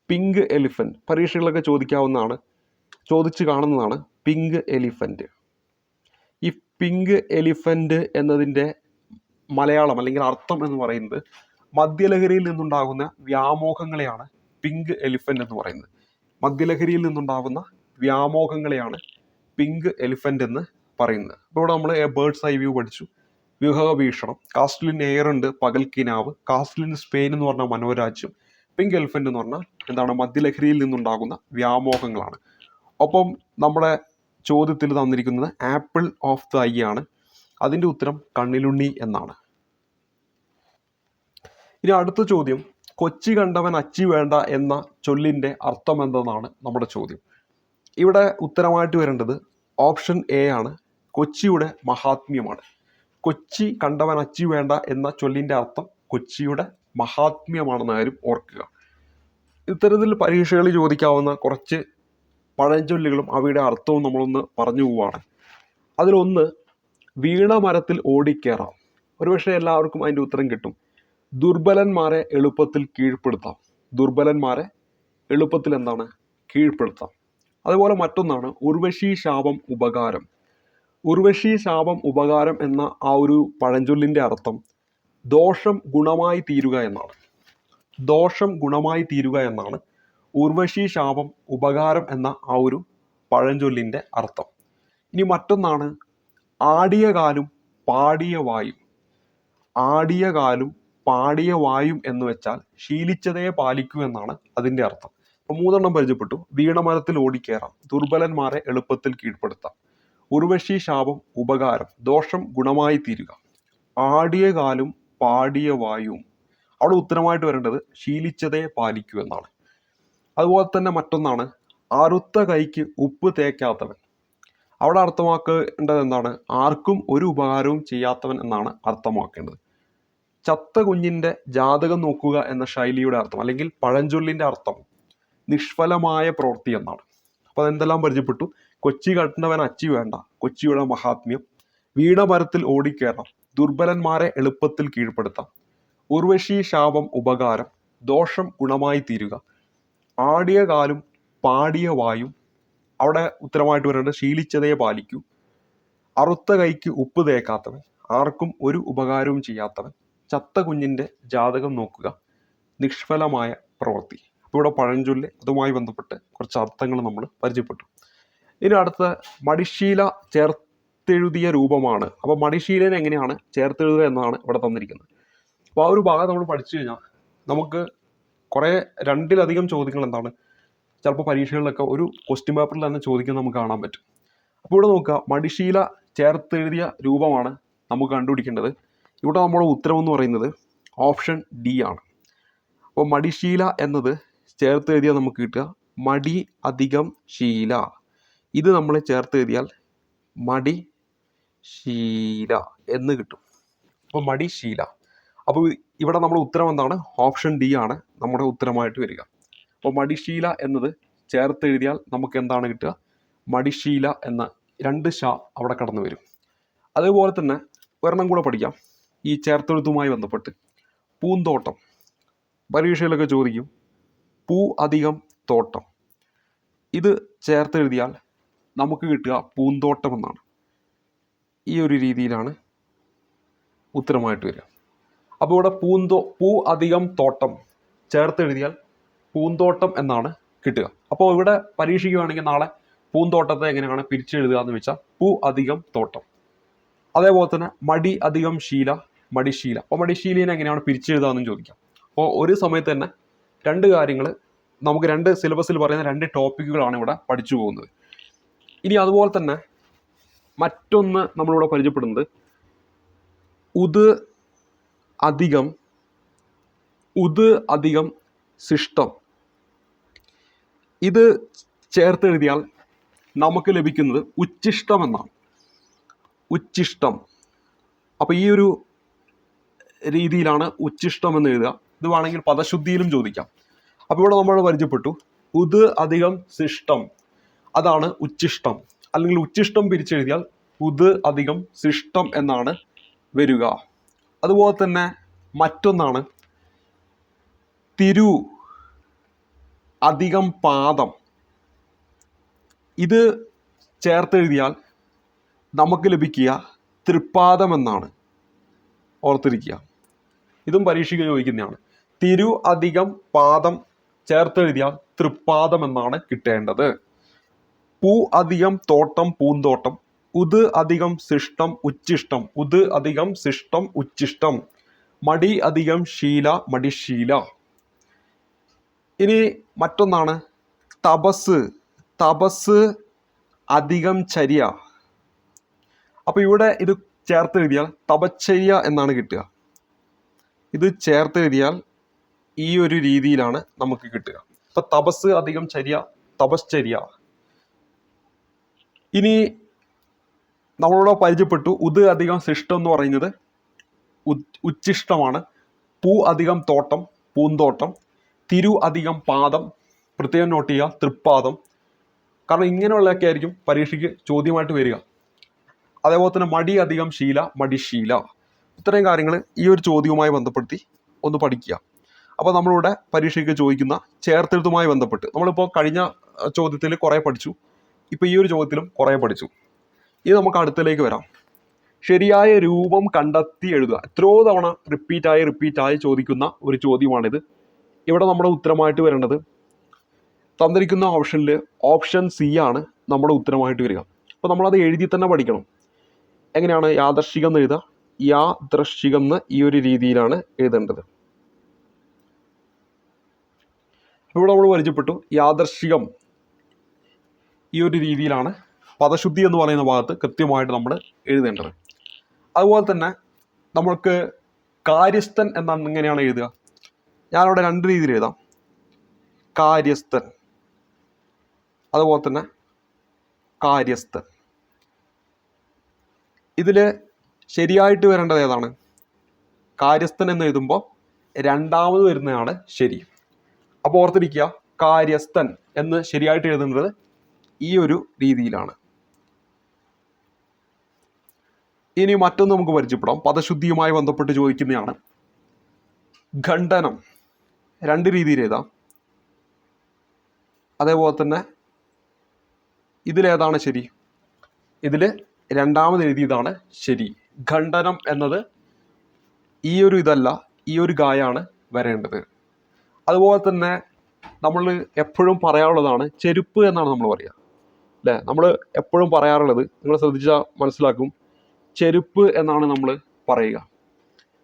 പിങ്ക് എലിഫൻറ്റ്. പരീക്ഷകളൊക്കെ ചോദിച്ചു കാണുന്നതാണ് പിങ്ക് എലിഫൻറ്റ്. ഈ പിങ്ക് എലിഫൻറ്റ് എന്നതിൻ്റെ മലയാളം അല്ലെങ്കിൽ അർത്ഥം എന്ന് പറയുന്നത് മദ്യലഹരിയിൽ നിന്നുണ്ടാകുന്ന വ്യാമോഹങ്ങളെയാണ് പിങ്ക് എലിഫൻറ്റ് എന്ന് പറയുന്നത്. മദ്യലഹരിയിൽ നിന്നുണ്ടാകുന്ന വ്യാമോഹങ്ങളെയാണ് പിങ്ക് എലിഫൻറ്റ് എന്ന് പറയുന്നത്. അപ്പോൾ ഇവിടെ നമ്മൾ എ ബേർഡ്സ് ഐ വ്യൂ പഠിച്ചു, വിഹഗ വീക്ഷണം, കാസ്റ്റിലിൻ എയർ ഉണ്ട്, പകൽക്കിനാവ്, കാസ്റ്റിലിൻ സ്പെയിൻ എന്ന് പറഞ്ഞാൽ മനോരാജ്യം, പിങ്ക് എലിഫൻറ്റ് എന്ന് പറഞ്ഞാൽ എന്താണ് മദ്യലഹരിയിൽ നിന്നുണ്ടാകുന്ന വ്യാമോഹങ്ങളാണ്. ഒപ്പം നമ്മുടെ ചോദ്യത്തിൽ തന്നിരിക്കുന്നത് ആപ്പിൾ ഓഫ് ദ ഐ ആണ്. അതിൻ്റെ ഉത്തരം കണ്ണിലുണ്ണി എന്നാണ്. ഇനി അടുത്ത ചോദ്യം, കൊച്ചി കണ്ടവൻ അച്ചി വേണ്ട എന്ന ചൊല്ലിൻ്റെ അർത്ഥം എന്തെന്നാണ് നമ്മുടെ ചോദ്യം. ഇവിടെ ഉത്തരമായിട്ട് വരേണ്ടത് ഓപ്ഷൻ എ ആണ്, കൊച്ചിയുടെ മഹാത്മ്യമാണ്. കൊച്ചി കണ്ടവൻ അച്ചി വേണ്ട എന്ന ചൊല്ലിൻ്റെ അർത്ഥം കൊച്ചിയുടെ മഹാത്മ്യമാണെന്ന കാര്യം ഓർക്കുക. ഇത്തരത്തിൽ പരീക്ഷകളിൽ ചോദിക്കാവുന്ന കുറച്ച് പഴഞ്ചൊല്ലുകളും അവയുടെ അർത്ഥവും നമ്മളൊന്ന് പറഞ്ഞു പോവുകയാണ്. അതിലൊന്ന് വീണ മരത്തിൽ ഓടിക്കേറാം. ഒരുപക്ഷെ എല്ലാവർക്കും അതിൻ്റെ ഉത്തരം കിട്ടും. ദുർബലന്മാരെ എളുപ്പത്തിൽ കീഴ്പ്പെടുത്താം. ദുർബലന്മാരെ എളുപ്പത്തിൽ എന്താണ് കീഴ്പ്പെടുത്താം. അതുപോലെ മറ്റൊന്നാണ് ഉർവശി ശാപം ഉപകാരം. ഉർവശി ശാപം ഉപകാരം എന്ന ആ ഒരു പഴഞ്ചൊല്ലിൻ്റെ അർത്ഥം ദോഷം ഗുണമായി തീരുക എന്നാണ്. ദോഷം ഗുണമായി തീരുക എന്നാണ് ഉർവശി ശാപം ഉപകാരം എന്ന ആ ഒരു പഴഞ്ചൊല്ലിൻ്റെ അർത്ഥം. ഇനി മറ്റൊന്നാണ് ആടിയ കാലും പാടിയ വായും. ആടിയ കാലും പാടിയ വായും എന്ന് വെച്ചാൽ ശീലിച്ചതേ പാലിക്കൂ എന്നാണ് അതിൻ്റെ അർത്ഥം. അപ്പോൾ 3 പരിചയപ്പെട്ടു. വീണമരത്തിൽ ഓടിക്കേറാം, ദുർബലന്മാരെ എളുപ്പത്തിൽ കീഴ്പ്പെടുത്താം, ഉർവശി ശാപം ഉപകാരം, ദോഷം ഗുണമായി തീരുക, ആടിയ കാലും പാടിയ വായും. അവിടെ ഉത്തരമായിട്ട് വരേണ്ടത് ശീലിച്ചതേ പാലിക്കൂ എന്നാണ്. അതുപോലെ തന്നെ മറ്റൊന്നാണ് അറുത്ത കൈക്ക് ഉപ്പ് തേക്കാത്തവൻ. അവിടെ അർത്ഥമാക്കേണ്ടത് എന്താണ്? ആർക്കും ഒരു ഉപകാരവും ചെയ്യാത്തവൻ എന്നാണ് അർത്ഥമാക്കേണ്ടത്. ചത്ത കുഞ്ഞിൻ്റെ ജാതകം നോക്കുക എന്ന ശൈലിയുടെ അർത്ഥം അല്ലെങ്കിൽ പഴഞ്ചൊല്ലിൻ്റെ അർത്ഥം നിഷ്ഫലമായ പ്രവൃത്തി എന്നാണ്. അപ്പോൾ അതെന്തെല്ലാം പരിചയപ്പെട്ടു? കൊച്ചി കണ്ടവൻ അച്ചി വേണ്ട, കൊച്ചിയുടെ മഹാത്മ്യം, വീണമരത്തിൽ ഓടിക്കേറാം, ദുർബലന്മാരെ എളുപ്പത്തിൽ കീഴ്പ്പെടുത്താം, ഉർവശി ശാപം ഉപകാരം, ദോഷം ഗുണമായി തീരുക, ആടിയ കാലും പാടിയ വായും. അവിടെ ഉത്തരമായിട്ട് വരേണ്ടത് ശീലിച്ചതേ പാലിക്കൂ, അറുത്ത കൈക്ക് ഉപ്പ് തേക്കാത്തവൻ, ആർക്കും ഒരു ഉപകാരവും ചെയ്യാത്തവൻ, ചത്ത കുഞ്ഞിൻ്റെ ജാതകം നോക്കുക, നിഷ്ഫലമായ പ്രവൃത്തി. അപ്പോൾ ഇവിടെ പഴഞ്ചൊല്ല് അതുമായി ബന്ധപ്പെട്ട് കുറച്ച് അർത്ഥങ്ങൾ നമ്മൾ പരിചയപ്പെട്ടു. ഇനി അടുത്ത മടിശീല ചേർത്തെഴുതിയ രൂപമാണ്. അപ്പോൾ മടിശീലനെ എങ്ങനെയാണ് ചേർത്തെഴുതുക എന്നതാണ് ഇവിടെ തന്നിരിക്കുന്നത്. അപ്പോൾ ആ ഒരു ഭാഗം നമ്മൾ പഠിച്ചു കഴിഞ്ഞാൽ നമുക്ക് കുറേ 2-ലധികം ചോദ്യങ്ങൾ എന്താണ് ചിലപ്പോൾ പരീക്ഷകളിലൊക്കെ ഒരു ക്വസ്റ്റ്യൻ പേപ്പറിൽ തന്നെ ചോദിക്കുന്നത് നമുക്ക് കാണാൻ പറ്റും. അപ്പോൾ ഇവിടെ നോക്കുക, മടിശീല ചേർത്തെഴുതിയ രൂപമാണ് നമുക്ക് കണ്ടുപിടിക്കേണ്ടത്. ഇവിടെ നമ്മുടെ ഉത്തരം എന്ന് പറയുന്നത് ഓപ്ഷൻ ഡി ആണ്. അപ്പോൾ മടിശീല എന്നത് ചേർത്തെഴുതിയാൽ നമുക്ക് കിട്ടുക മടി അധികം ശീല. ഇത് നമ്മൾ ചേർത്തെഴുതിയാൽ മടി ശീല എന്ന് കിട്ടും. അപ്പോൾ മടിശീല. അപ്പോൾ ഇവിടെ നമ്മുടെ ഉത്തരം എന്താണ്? ഓപ്ഷൻ ഡി ആണ് നമ്മുടെ ഉത്തരമായിട്ട് വരിക. അപ്പോൾ മടിശീല എന്നത് ചേർത്തെഴുതിയാൽ നമുക്ക് എന്താണ് കിട്ടുക? മടിശീല എന്ന 2 ഷ അവിടെ കടന്നു വരും. അതുപോലെ തന്നെ ഒരെണ്ണം കൂടെ പഠിക്കാം ഈ ചേർത്തെഴുത്തുമായി ബന്ധപ്പെട്ട്. പൂന്തോട്ടം, പരീക്ഷയിലൊക്കെ ചോദിക്കും. പൂ അധികം തോട്ടം. ഇത് ചേർത്തെഴുതിയാൽ നമുക്ക് കിട്ടുക പൂന്തോട്ടം എന്നാണ്. ഈ ഒരു രീതിയിലാണ് ഉത്തരമായിട്ട് വരിക. അപ്പോൾ ഇവിടെ പൂ അധികം തോട്ടം ചേർത്തെഴുതിയാൽ പൂന്തോട്ടം എന്നാണ് കിട്ടുക. അപ്പോൾ ഇവിടെ പരീക്ഷിക്കുകയാണെങ്കിൽ നാളെ പൂന്തോട്ടത്തെ എങ്ങനെയാണ് പിരിച്ചെഴുതുക എന്ന് വെച്ചാൽ പൂ അധികം തോട്ടം. അതേപോലെ തന്നെ മടി അധികം ശീല, മടിശീല. അപ്പോൾ മടിശീലീനെ എങ്ങനെയാണ് പിരിച്ചെഴുതുകയെന്നും ചോദിക്കാം. അപ്പോൾ ഒരു സമയത്ത് തന്നെ 2 കാര്യങ്ങൾ നമുക്ക് 2 സിലബസിൽ പറയുന്ന 2 ടോപ്പിക്കുകളാണ് ഇവിടെ പഠിച്ചു പോകുന്നത്. ഇനി അതുപോലെ തന്നെ മറ്റൊന്ന് നമ്മളിവിടെ പരിചയപ്പെടുന്നത് ഉത് അധികം ശിഷ്ടം. ഇത് ചേർത്തെഴുതിയാൽ നമുക്ക് ലഭിക്കുന്നത് ഉച്ഛിഷ്ടം എന്നാണ്. ഉച്ഛിഷ്ടം. അപ്പോൾ ഈ ഒരു രീതിയിലാണ് ഉച്ഛിഷ്ടം എന്ന് എഴുതുക. ഇത് വേണമെങ്കിൽ പദശുദ്ധിയിലും ചോദിക്കാം. അപ്പോൾ ഇവിടെ നമ്മൾ പരിചയപ്പെട്ടു ഉത് അധികം ശിഷ്ടം, അതാണ് ഉച്ഛിഷ്ടം. അല്ലെങ്കിൽ ഉച്ഛിഷ്ടം പിരിച്ചെഴുതിയാൽ ഉത് അധികം ശിഷ്ടം എന്നാണ് വരിക. അതുപോലെ തന്നെ മറ്റൊന്നാണ് തിരു അധികം പാദം. ഇത് ചേർത്തെഴുതിയാൽ നമുക്ക് ലഭിക്കുക തൃപ്പാദം എന്നാണ്. ഓർത്തിരിക്കുക, ഇതും പരീക്ഷയ്ക്ക് ചോദിക്കുന്നതാണ്. തിരു അധികം പാദം ചേർത്തെഴുതിയാൽ തൃപ്പാദം എന്നാണ് കിട്ടേണ്ടത്. പൂ അധികം തോട്ടം പൂന്തോട്ടം. ഉത് അധികം ശിഷ്ടം ഉച്ഛിഷ്ടം. ഉത് അധികം ശിഷ്ടം ഉച്ഛിഷ്ടം. മടി അധികം ശീല മടിശീല. ഇനി മറ്റൊന്നാണ് തപസ് അധികം ചര്യ. അപ്പോൾ ഇവിടെ ഇത് ചേർത്തെഴുതിയാൽ തപശ്ചര്യ എന്നാണ് കിട്ടുക. ഇത് ചേർത്തെഴുതിയാൽ ഈ ഒരു രീതിയിലാണ് നമുക്ക് കിട്ടുക. ഇപ്പൊ തപസ് അധികം ചര്യ, തപശ്ചര്യ. ഇനി നമ്മളിവിടെ പരിചയപ്പെട്ടു ഉത് അധികം ശിഷ്ടം എന്ന് പറയുന്നത് ഉച്ഛിഷ്ടമാണ്. പൂ അധികം തോട്ടം പൂന്തോട്ടം. തിരു അധികം പാദം, പ്രത്യേകം നോട്ട് ചെയ്യുക തൃപ്പാദം. കാരണം ഇങ്ങനെയുള്ളതൊക്കെ ആയിരിക്കും പരീക്ഷയ്ക്ക് ചോദ്യമായിട്ട് വരിക. അതേപോലെ തന്നെ മടി അധികം ശീല മടിശീല. ഇത്രയും കാര്യങ്ങൾ ഈ ഒരു ചോദ്യവുമായി ബന്ധപ്പെടുത്തി ഒന്ന് പഠിക്കുക. അപ്പോൾ നമ്മളിവിടെ പരീക്ഷയ്ക്ക് ചോദിക്കുന്ന ചേർത്തെഴുത്തുമായി ബന്ധപ്പെട്ട് നമ്മളിപ്പോൾ കഴിഞ്ഞ ചോദ്യത്തിൽ കുറേ പഠിച്ചു. ഇപ്പോൾ ഈ ഒരു ചോദ്യത്തിലും കുറേ പഠിച്ചു. ഇനി നമുക്ക് അടുത്തതിലേക്ക് വരാം. ശരിയായ രൂപം കണ്ടെത്തി എഴുതുക. എത്രയോ തവണ റിപ്പീറ്റായി ചോദിക്കുന്ന ഒരു ചോദ്യമാണിത്. ഇവിടെ നമ്മുടെ ഉത്തരമായിട്ട് വരേണ്ടത് തന്നിരിക്കുന്ന ഓപ്ഷനിൽ ഓപ്ഷൻ സി ആണ് നമ്മുടെ ഉത്തരമായിട്ട് വരിക. അപ്പോൾ നമ്മളത് എഴുതി തന്നെ പഠിക്കണം. എങ്ങനെയാണ് യാദർശികം എന്ന് എഴുതുക? യാദൃശികം എന്ന് ഈ ഒരു രീതിയിലാണ് എഴുതേണ്ടത്. ഇവിടെ നമ്മൾ പരിചയപ്പെട്ടു യാദർശികം ഈ ഒരു രീതിയിലാണ് പദശുദ്ധി എന്ന് പറയുന്ന ഭാഗത്ത് കൃത്യമായിട്ട് നമ്മൾ എഴുതേണ്ടത്. അതുപോലെ തന്നെ നമ്മൾക്ക് കാര്യസ്ഥൻ എന്നാണ് എങ്ങനെയാണ് എഴുതുക? ഞാനവിടെ 2 രീതിയിൽ എഴുതാം. കാര്യസ്ഥൻ, അതുപോലെ തന്നെ കാര്യസ്ഥൻ. ഇതിൽ ശരിയായിട്ട് വരേണ്ടത് ഏതാണ്? കാര്യസ്ഥൻ എന്ന് എഴുതുമ്പോൾ 2ാമത് വരുന്നതാണ് ശരി. അപ്പോൾ ഓർത്തിരിക്കുക, കാര്യസ്ഥൻ എന്ന് ശരിയായിട്ട് എഴുതുന്നത് ഈ ഒരു രീതിയിലാണ്. ഇനി മറ്റൊന്ന് നമുക്ക് പരിചയപ്പെടാം. പദശുദ്ധിയുമായി ബന്ധപ്പെട്ട് ചോദിക്കുന്നതാണ്. ഖണ്ഡനം 2 രീതിയിൽ എഴുതാം. അതേപോലെ തന്നെ ഇതിലേതാണ് ശരി? ഇതിൽ 2ാമത് എഴുതിയതാണ് ശരി. ഖണ്ഡനം എന്നത് ഈ ഒരു ഇതല്ല, ഈ ഒരു ഗായാണ് വരേണ്ടത്. അതുപോലെ തന്നെ നമ്മൾ എപ്പോഴും പറയാറുള്ളതാണ് ചെരുപ്പ് എന്നാണ് നമ്മൾ പറയുക, അല്ലേ? നമ്മൾ എപ്പോഴും പറയാറുള്ളത് നിങ്ങൾ ശ്രദ്ധിച്ചാൽ മനസ്സിലാക്കും, ചെരുപ്പ് എന്നാണ് നമ്മൾ പറയുക.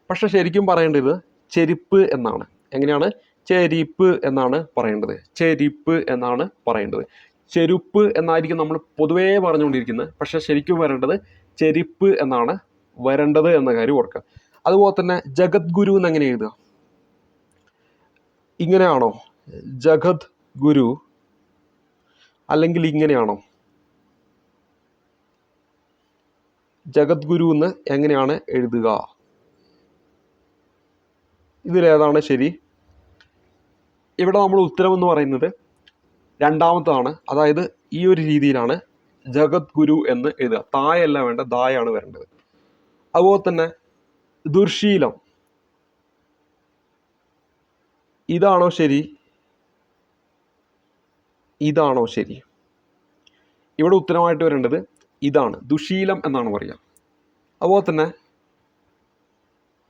പക്ഷെ ശരിക്കും പറയേണ്ടത് ചെരുപ്പ് എന്നാണ്. എങ്ങനെയാണ്? ചെരിപ്പ് എന്നാണ് പറയേണ്ടത്. ചെരിപ്പ് എന്നാണ് പറയേണ്ടത്. ചെരുപ്പ് എന്നായിരിക്കും നമ്മൾ പൊതുവേ പറഞ്ഞുകൊണ്ടിരിക്കുന്നത്. പക്ഷെ ശരിക്കും വരേണ്ടത് ചെരിപ്പ് എന്നാണ് വരേണ്ടത് എന്ന കാര്യം ഓർക്കുക. അതുപോലെ തന്നെ ജഗദ്ഗുരു എന്ന് എങ്ങനെ എഴുതുക? ഇങ്ങനെയാണോ ജഗത് ഗുരു, അല്ലെങ്കിൽ ഇങ്ങനെയാണോ ജഗദ്ഗുരു എന്ന് എങ്ങനെയാണ് എഴുതുക? ഇതിലേതാണ് ശരി? ഇവിടെ നമ്മൾ ഉത്തരം എന്ന് പറയുന്നത് രണ്ടാമത്താണ്. അതായത് ഈ ഒരു രീതിയിലാണ് ജഗദ്ഗുരു എന്ന് എഴുതുക. തായല്ല വേണ്ട, ദായാണ് വരേണ്ടത്. അതുപോലെ തന്നെ ദുർശീലം, ഇതാണോ ശരി? ഇതാണോ ശരി? ഇവിടെ ഉത്തരമായിട്ട് വരേണ്ടത് ഇതാണ്, ദുശീലം എന്നാണ് പറയുക. അതുപോലെ തന്നെ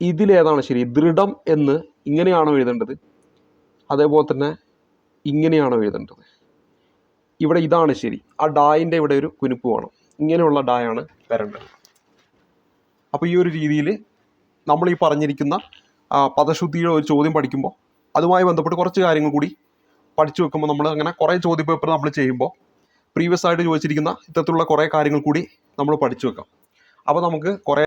ഇതിലേതാണ് ശരി? ദൃഢം എന്ന് ഇങ്ങനെയാണോ എഴുതേണ്ടത്? അതേപോലെ തന്നെ ഇങ്ങനെയാണോ എഴുതേണ്ടത്? ഇവിടെ ഇതാണ് ശരി. ആ ഡായിൻ്റെ ഇവിടെ ഒരു കുനിപ്പ് വേണം. ഇങ്ങനെയുള്ള ഡായാണ് വരേണ്ടത്. അപ്പോൾ ഈ ഒരു രീതിയിൽ നമ്മൾ ഈ പറഞ്ഞിരിക്കുന്ന പദശുദ്ധിയുടെ ഒരു ചോദ്യം പഠിക്കുമ്പോൾ അതുമായി ബന്ധപ്പെട്ട് കുറച്ച് കാര്യങ്ങൾ കൂടി പഠിച്ചു വെക്കുമ്പോൾ നമ്മൾ അങ്ങനെ കുറേ ചോദ്യപേപ്പർ നമ്മൾ ചെയ്യുമ്പോൾ പ്രീവിയസ് ആയിട്ട് ചോദിച്ചിരിക്കുന്ന ഇത്തരത്തിലുള്ള കുറേ കാര്യങ്ങൾ കൂടി നമ്മൾ പഠിച്ചു വെക്കാം. അപ്പോൾ നമുക്ക് കുറേ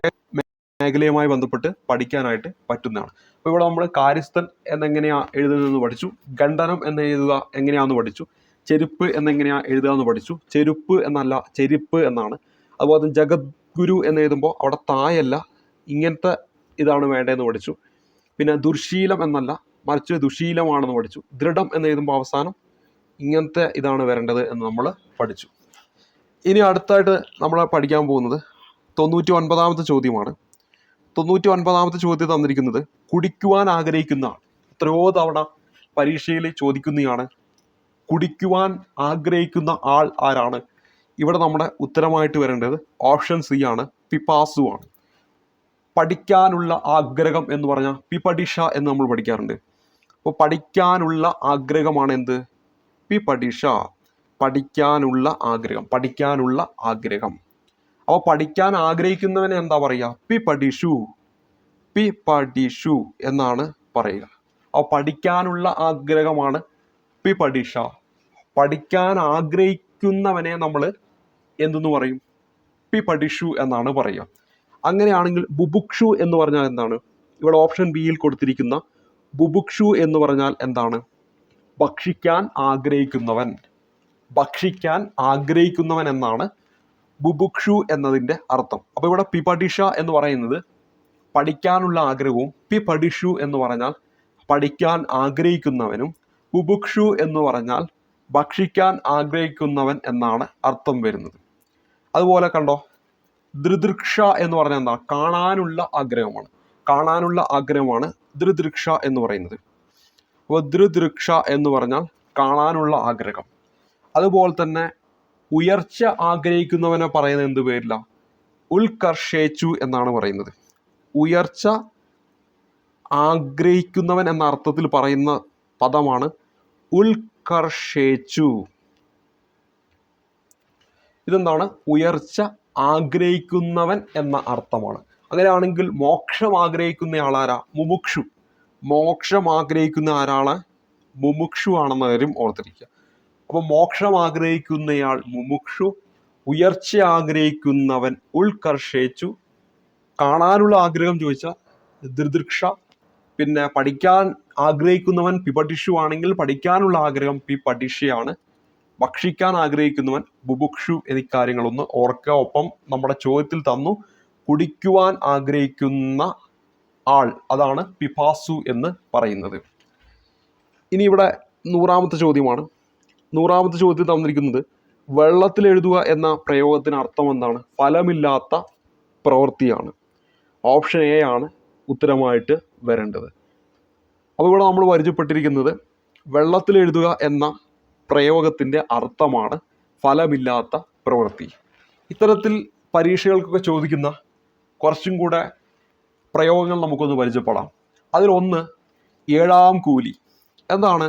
മേഖലയുമായി ബന്ധപ്പെട്ട് പഠിക്കാനായിട്ട് പറ്റുന്നതാണ്. അപ്പോൾ ഇവിടെ നമ്മൾ കാര്യസ്ഥൻ എന്നെങ്ങനെയാണ് എഴുതുന്നതെന്ന് പഠിച്ചു. ഖണ്ഡനം എന്ന് എഴുതുക എങ്ങനെയാണെന്ന് പഠിച്ചു. ചെരുപ്പ് എന്നെങ്ങനെയാണ് എഴുതുക എന്ന് പഠിച്ചു. ചെരുപ്പ് എന്നല്ല, ചെരിപ്പ് എന്നാണ്. അതുപോലെ തന്നെ ജഗദ്ഗുരു എന്ന് എഴുതുമ്പോൾ അവിടെ തായല്ല, ഇങ്ങനത്തെ ഇതാണ് വേണ്ടതെന്ന് പഠിച്ചു. പിന്നെ ദുർശീലം എന്നല്ല, മറിച്ച് ദുശീലമാണെന്ന് പഠിച്ചു. ദൃഢം എന്ന് എഴുതുമ്പോൾ അവസാനം ഇങ്ങനത്തെ ഇതാണ് വരേണ്ടത് എന്ന് നമ്മൾ പഠിച്ചു. ഇനി അടുത്തായിട്ട് നമ്മൾ പഠിക്കാൻ പോകുന്നത് 99ാമത്തെ ചോദ്യമാണ്. 99ാമത്തെ ചോദ്യം തന്നിരിക്കുന്നത് കുടിക്കുവാൻ ആഗ്രഹിക്കുന്ന ആൾ. എത്രയോ തവണ പരീക്ഷയിൽ ചോദിക്കുന്നതാണ്. കുടിക്കുവാൻ ആഗ്രഹിക്കുന്ന ആൾ ആരാണ്? ഇവിടെ നമ്മുടെ ഉത്തരമായിട്ട് വരേണ്ടത് ഓപ്ഷൻ സി ആണ്, പിപാസു ആണ്. പഠിക്കാനുള്ള ആഗ്രഹം എന്ന് പറഞ്ഞാൽ പിപഠിഷ എന്ന് നമ്മൾ പഠിക്കാറുണ്ട്. അപ്പോൾ പഠിക്കാനുള്ള ആഗ്രഹമാണ് എന്ത്? പിപഠിഷ. പഠിക്കാനുള്ള ആഗ്രഹം, പഠിക്കാനുള്ള ആഗ്രഹം. അപ്പോൾ പഠിക്കാൻ ആഗ്രഹിക്കുന്നവനെ എന്താ പറയുക? പിപഠിഷു. പിപഠിഷു എന്നാണ് പറയുക. അപ്പോൾ പഠിക്കാനുള്ള ആഗ്രഹമാണ് പിപഠിഷ. പഠിക്കാൻ ആഗ്രഹിക്കുന്നവനെ നമ്മൾ എന്തെന്ന് പറയും? പിപഠിഷു എന്നാണ് പറയുക. അങ്ങനെയാണെങ്കിൽ ബുഭുക്ഷു എന്ന് പറഞ്ഞാൽ എന്താണ്? ഇവിടെ ഓപ്ഷൻ ബിയിൽ കൊടുത്തിരിക്കുന്ന ബുഭുക്ഷു എന്ന് പറഞ്ഞാൽ എന്താണ്? ഭക്ഷിക്കാൻ ആഗ്രഹിക്കുന്നവൻ. ഭക്ഷിക്കാൻ ആഗ്രഹിക്കുന്നവൻ എന്നാണ് ബുഭുക്ഷു എന്നതിൻ്റെ അർത്ഥം. അപ്പോൾ ഇവിടെ പിപഠിഷ എന്ന് പറയുന്നത് പഠിക്കാനുള്ള ആഗ്രഹവും, പിപഠിഷു എന്ന് പറഞ്ഞാൽ പഠിക്കാൻ ആഗ്രഹിക്കുന്നവനും, ബുഭുക്ഷു എന്ന് പറഞ്ഞാൽ ഭക്ഷിക്കാൻ ആഗ്രഹിക്കുന്നവൻ എന്നാണ് അർത്ഥം വരുന്നത്. അതുപോലെ കണ്ടോ, ദൃദൃക്ഷ എന്ന് പറഞ്ഞാൽ എന്താ? കാണാനുള്ള ആഗ്രഹമാണ്. കാണാനുള്ള ആഗ്രഹമാണ് ദൃദൃക്ഷ എന്ന് പറയുന്നത്. അപ്പോൾ ദൃദൃക്ഷ എന്ന് പറഞ്ഞാൽ കാണാനുള്ള ആഗ്രഹം. അതുപോലെ തന്നെ ഉയർച്ച ആഗ്രഹിക്കുന്നവനെ പറയുന്നത് എന്ത് പേരില്ല? ഉൽക്കർഷേച്ചു എന്നാണ് പറയുന്നത്. ഉയർച്ച ആഗ്രഹിക്കുന്നവൻ എന്ന അർത്ഥത്തിൽ പറയുന്ന പദമാണ് ഉൽക്കർഷേച്ചു. ഇതെന്താണ്? ഉയർച്ച ആഗ്രഹിക്കുന്നവൻ എന്ന അർത്ഥമാണ്. അങ്ങനെയാണെങ്കിൽ മോക്ഷം ആഗ്രഹിക്കുന്ന ആളാരാ? മുമുക്ഷു. മോക്ഷം ആഗ്രഹിക്കുന്ന ആരാണ്? മുമുക്ഷു ആണെന്ന കാര്യം ഓർത്തിരിക്കുക. അപ്പോൾ മോക്ഷം ആഗ്രഹിക്കുന്നയാൾ മുമുക്ഷു, ഉയർച്ച ആഗ്രഹിക്കുന്നവൻ ഉൽക്കർഷേച്ചു, കാണാനുള്ള ആഗ്രഹം ചോദിച്ചാൽ ദൃദൃക്ഷ, പിന്നെ പഠിക്കാൻ ആഗ്രഹിക്കുന്നവൻ പിപഠിഷു ആണെങ്കിൽ പഠിക്കാനുള്ള ആഗ്രഹം പിപഠിഷയാണ്, ഭക്ഷിക്കാൻ ആഗ്രഹിക്കുന്നവൻ ബുഭുക്ഷു എന്നീ കാര്യങ്ങളൊന്ന് ഓർക്കുക. ഒപ്പം നമ്മുടെ ചോദ്യത്തിൽ തന്നു കുടിക്കുവാൻ ആഗ്രഹിക്കുന്ന ആൾ, അതാണ് പിപാസു എന്ന് പറയുന്നത്. ഇനി ഇവിടെ 100ാമത്തെ ചോദ്യമാണ്. 100ാമത്തെ ചോദ്യത്തിൽ തന്നിരിക്കുന്നത് വെള്ളത്തിൽ എഴുതുക എന്ന പ്രയോഗത്തിന് അർത്ഥം എന്താണ്? ഫലമില്ലാത്ത പ്രവൃത്തിയാണ്. ഓപ്ഷൻ എ ആണ് ഉത്തരമായിട്ട് വരേണ്ടത്. അപ്പോൾ ഇവിടെ നമ്മൾ പരിചയപ്പെട്ടിരിക്കുന്നത് വെള്ളത്തിൽ എഴുതുക എന്ന പ്രയോഗത്തിൻ്റെ അർത്ഥമാണ് ഫലമില്ലാത്ത പ്രവൃത്തി. ഇത്തരത്തിൽ പരീക്ഷകൾക്കൊക്കെ ചോദിക്കുന്ന കുറച്ചും കൂടെ പ്രയോഗങ്ങൾ നമുക്കൊന്ന് പരിചയപ്പെടാം. അതിലൊന്ന് ഏഴാം കൂലി. എന്താണ്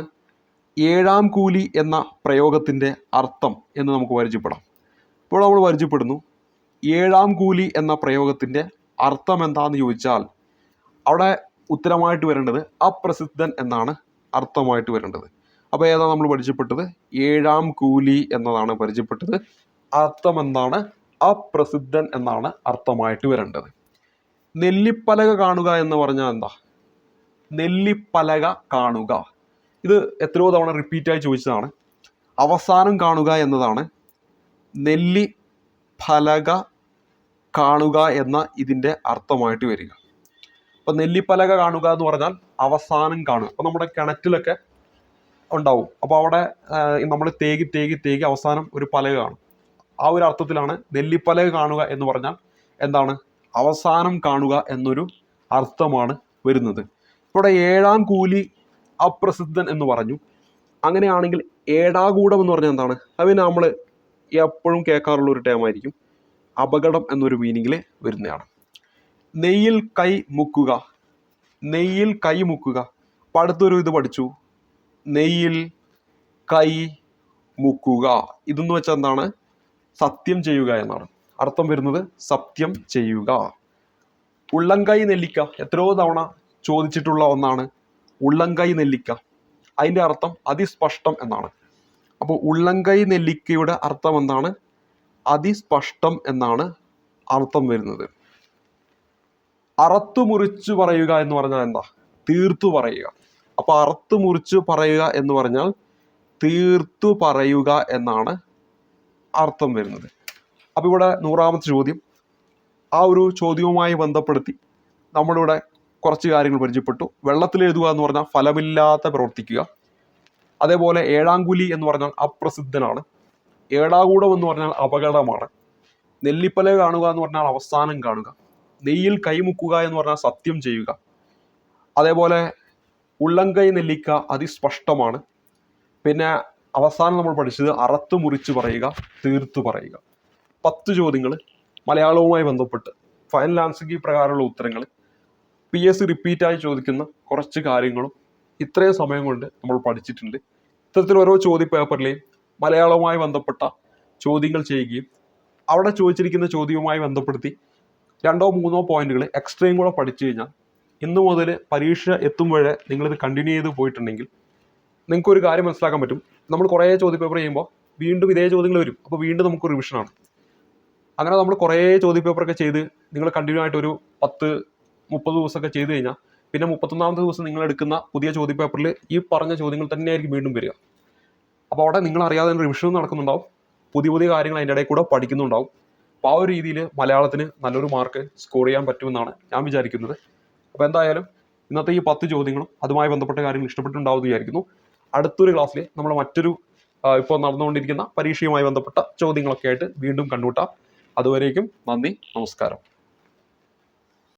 ഏഴാം കൂലി എന്ന പ്രയോഗത്തിൻ്റെ അർത്ഥം എന്ന് നമുക്ക് പരിചയപ്പെടാം. ഇപ്പോൾ നമ്മൾ പരിചയപ്പെടുന്നു ഏഴാം കൂലി എന്ന പ്രയോഗത്തിൻ്റെ അർത്ഥം എന്താണെന്ന് ചോദിച്ചാൽ അവിടെ ഉത്തരമായിട്ട് വരേണ്ടത് അപ്രസിദ്ധൻ എന്നാണ് അർത്ഥമായിട്ട് വരേണ്ടത്. അപ്പോൾ ഏതാണ് നമ്മൾ പരിചയപ്പെട്ടത്? ഏഴാം കൂലി എന്നതാണ് പരിചയപ്പെട്ടത്. അർത്ഥം എന്താണ്? അപ്രസിദ്ധൻ എന്നാണ് അർത്ഥമായിട്ട് വരേണ്ടത്. നെല്ലിപ്പലക കാണുക എന്ന് പറഞ്ഞാൽ എന്താ? നെല്ലിപ്പലക കാണുക, ഇത് എത്രയോ തവണ റിപ്പീറ്റായി ചോദിച്ചതാണ്. അവസാനം കാണുക എന്നതാണ് നെല്ലിപ്പലക കാണുക എന്ന ഇതിൻ്റെ അർത്ഥമായിട്ട് വരിക. അപ്പം നെല്ലിപ്പലക കാണുക എന്ന് പറഞ്ഞാൽ അവസാനം കാണുക. അപ്പോൾ നമ്മുടെ കിണറ്റിലൊക്കെ ഉണ്ടാവും. അപ്പോൾ അവിടെ നമ്മൾ തേകി തേകി തേകി അവസാനം ഒരു പലക കാണും. ആ ഒരു അർത്ഥത്തിലാണ് നെല്ലിപ്പലക കാണുക എന്ന് പറഞ്ഞാൽ എന്താണ്? അവസാനം കാണുക എന്നൊരു അർത്ഥമാണ് വരുന്നത്. ഇവിടെ ഏഴാം കൂലി അപ്രസിദ്ധൻ എന്ന് പറഞ്ഞു. അങ്ങനെയാണെങ്കിൽ ഏടാകൂടം എന്ന് പറഞ്ഞാൽ എന്താണ്? അത് പിന്നെ നമ്മൾ എപ്പോഴും കേൾക്കാറുള്ള ഒരു ടേമായിരിക്കും. അപകടം എന്നൊരു മീനിങ്ങിൽ വരുന്നതാണ്. നെയ്യിൽ കൈ മുക്കുക, നെയ്യിൽ കൈ മുക്കുക. അപ്പം അടുത്തൊരു ഇത് പഠിച്ചു, നെയ്യിൽ കൈ മുക്കുക. ഇതെന്ന് വെച്ചാൽ എന്താണ്? സത്യം ചെയ്യുക എന്നാണ് അർത്ഥം വരുന്നത്. സത്യം ചെയ്യുക. ഉള്ളംകൈ നെല്ലിക്ക എത്രയോ തവണ ചോദിച്ചിട്ടുള്ള ഒന്നാണ് ഉള്ളംകൈ നെല്ലിക്ക. അതിൻ്റെ അർത്ഥം അതിസ്പഷ്ടം എന്നാണ്. അപ്പോൾ ഉള്ളംകൈ നെല്ലിക്കയുടെ അർത്ഥം എന്താണ്? അതിസ്പഷ്ടം എന്നാണ് അർത്ഥം വരുന്നത്. അറുത്തു മുറിച്ചു പറയുക എന്ന് പറഞ്ഞാൽ എന്താ? തീർത്തു പറയുക. അപ്പോൾ അറുത്തു മുറിച്ചു പറയുക എന്ന് പറഞ്ഞാൽ തീർത്തു പറയുക എന്നാണ് അർത്ഥം വരുന്നത്. അപ്പോൾ ഇവിടെ 100ാമത്തെ ചോദ്യം, ആ ഒരു ചോദ്യവുമായി ബന്ധപ്പെടുത്തി നമ്മളിവിടെ കുറച്ച് കാര്യങ്ങൾ പരിചയപ്പെട്ടു. വെള്ളത്തിൽ എഴുതുക എന്ന് പറഞ്ഞാൽ ഫലമില്ലാത്ത പ്രവർത്തിക്കുക. അതേപോലെ ഏഴാങ്കുലി എന്ന് പറഞ്ഞാൽ അപ്രസിദ്ധനാണ്. ഏടാകൂടം എന്ന് പറഞ്ഞാൽ അപകടമാണ്. നെല്ലിപ്പലക കാണുക എന്ന് പറഞ്ഞാൽ അവസാനം കാണുക. നെയ്യിൽ കൈമുക്കുക എന്ന് പറഞ്ഞാൽ സത്യം ചെയ്യുക. അതേപോലെ ഉള്ളംകൈ നെല്ലിക്ക അതിസ്പഷ്ടമാണ്. പിന്നെ അവസാനം നമ്മൾ പഠിച്ചത് അറുത്തു മുറിച്ച് പറയുക, തീർത്തു പറയുക. 10 ചോദ്യങ്ങൾ മലയാളവുമായി ബന്ധപ്പെട്ട് ഫൈനൽ ആൻസർ കീ പ്രകാരമുള്ള ഉത്തരങ്ങൾ, PSC റിപ്പീറ്റായി ചോദിക്കുന്ന കുറച്ച് കാര്യങ്ങളും ഇത്രയും സമയം കൊണ്ട് നമ്മൾ പഠിച്ചിട്ടുണ്ട്. ഇത്തരത്തിൽ ഓരോ ചോദ്യ പേപ്പറിലെയും മലയാളവുമായി ബന്ധപ്പെട്ട ചോദ്യങ്ങൾ ചെയ്യുകയും അവിടെ ചോദിച്ചിരിക്കുന്ന ചോദ്യവുമായി ബന്ധപ്പെടുത്തി 2 or 3 പോയിന്റുകൾ എക്സ്ട്രയും കൂടെ പഠിച്ചു കഴിഞ്ഞാൽ ഇന്നു മുതൽ പരീക്ഷ എത്തുമ്പോഴേ നിങ്ങളിത് കണ്ടിന്യൂ ചെയ്ത് പോയിട്ടുണ്ടെങ്കിൽ നിങ്ങൾക്കൊരു കാര്യം മനസ്സിലാക്കാൻ പറ്റും. നമ്മൾ കുറേ ചോദ്യ പേപ്പർ ചെയ്യുമ്പോൾ വീണ്ടും ഇതേ ചോദ്യങ്ങൾ വരും. അപ്പോൾ വീണ്ടും നമുക്ക് റിവിഷനാണ്. അങ്ങനെ നമ്മൾ കുറേ ചോദ്യ പേപ്പറൊക്കെ ചെയ്ത് നിങ്ങൾ കണ്ടിന്യൂ ആയിട്ട് ഒരു 10-30 ദിവസമൊക്കെ ചെയ്ത് കഴിഞ്ഞാൽ പിന്നെ 31ാമത്തെ ദിവസം നിങ്ങൾ എടുക്കുന്ന പുതിയ ചോദ്യ പേപ്പറിൽ ഈ പറഞ്ഞ ചോദ്യങ്ങൾ തന്നെയായിരിക്കും വീണ്ടും വരിക. അപ്പോൾ അവിടെ നിങ്ങൾ അറിയാതെ റിവിഷനും നടക്കുന്നുണ്ടാവും, പുതിയ പുതിയ കാര്യങ്ങൾ അതിൻ്റെ ഇടയിൽ കൂടെ പഠിക്കുന്നുണ്ടാവും. അപ്പോൾ ആ ഒരു രീതിയിൽ മലയാളത്തിന് നല്ലൊരു മാർക്ക് സ്കോർ ചെയ്യാൻ പറ്റുമെന്നാണ് ഞാൻ വിചാരിക്കുന്നത്. അപ്പോൾ എന്തായാലും ഇന്നത്തെ ഈ 10 ചോദ്യങ്ങളും അതുമായി ബന്ധപ്പെട്ട കാര്യങ്ങൾ ഇഷ്ടപ്പെട്ടുണ്ടാവുമെന്ന് വിചാരിക്കുന്നു. അടുത്തൊരു ക്ലാസ്സിൽ നമ്മൾ മറ്റൊരു ഇപ്പോൾ നടന്നുകൊണ്ടിരിക്കുന്ന പരീക്ഷയുമായി ബന്ധപ്പെട്ട ചോദ്യങ്ങളൊക്കെ ആയിട്ട് വീണ്ടും കണ്ടുമുട്ടാം. അതുവരേക്കും നന്ദി, നമസ്കാരം.